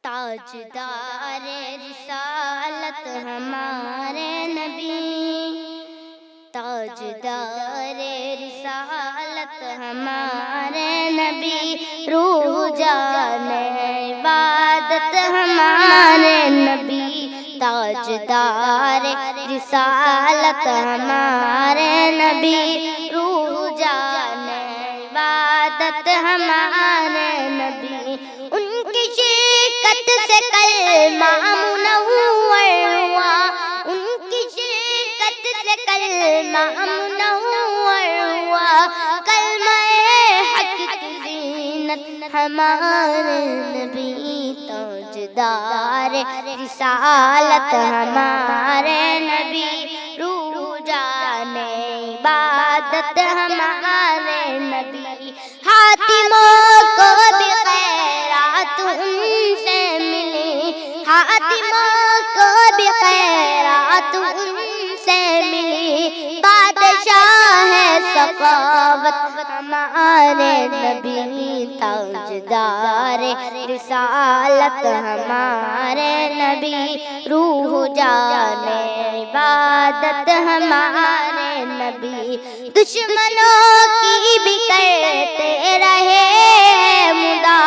تاجدار رسالت ہمارے نبی، تاجدار رسالت ہمارے نبی، روح جان عبادت ہمارے نبی، تاجدار رسالت ہمارے نبی، روح جان عبادت ہمارے نبی، ان کی شرکت سے کلمہ منور ہوا، ان کی شرکت سے کلمہ منور ہوا، کلمہ حق کی زینت ہمارے نبی، تاجدار رسالت ہمارے نبی، روح جان عبادت ہمارے نبی، حاتموں کو بھی خیرات ان سے ملی، حاتموں کو بھی خیرات ان سے ملی، بادشاہ سخاوت ہمارے نبی، تاجدار رسالت ہمارے نبی، روح جان عبادت ہمارے نبی، دشمنوں کی بھی کرتے رہے مدا،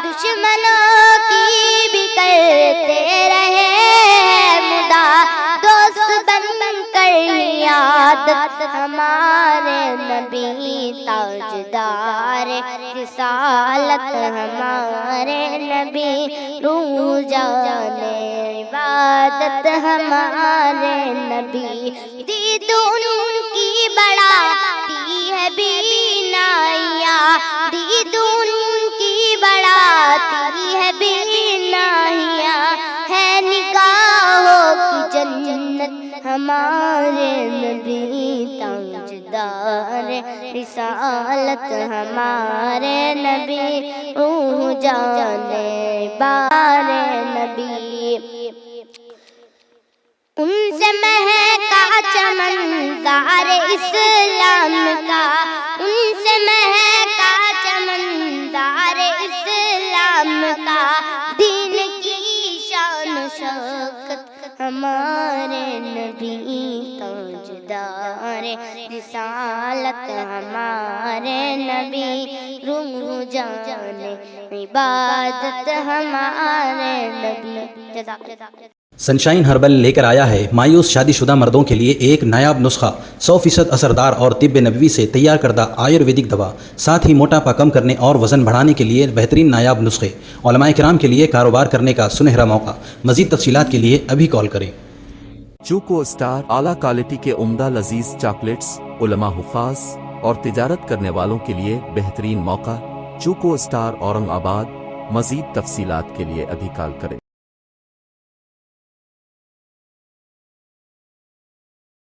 دشمنوں کی بھی کرتے رہے مدا، دوست بن کر عادت ہمارے نبی، تاجدار رسالت ہمارے نبی، روح جان عبادت ہمارے نبی، دید ان کی بڑھاتی ہے بینائیاں، دید ان کی بڑھاتی ہے بینائیاں، ہے نگاہوں کی جنت ہمارے نبی، تاجدار رسالت ہمارے نبی، روح جان بارے نبی، ان سے مہکا چمنزار اسلام کا، ان سے مہکا چمنزار اسلام کا، دین کی شان و شوکت ہمارے نبی، تاجدار رسالت ہمارے نبی، روح جان عبادت ہمارے نبی۔ سنشائن ہربل لے کر آیا ہے مایوس شادی شدہ مردوں کے لیے ایک نایاب نسخہ، 100% اثردار اور طب نبوی سے تیار کردہ آیورویدک دوا، ساتھ ہی موٹاپا کم کرنے اور وزن بڑھانے کے لیے بہترین نایاب نسخے، علماء کرام کے لیے کاروبار کرنے کا سنہرا موقع۔ مزید تفصیلات کے لیے ابھی کال کریں۔ چوکو اسٹار اعلیٰ کوالٹی کے عمدہ لذیذ چاکلیٹس، علماء، حفاظ اور تجارت کرنے والوں کے لیے بہترین موقع۔ چوکو اسٹار، اورنگ آباد۔ مزید تفصیلات کے لیے ابھی کال کریں۔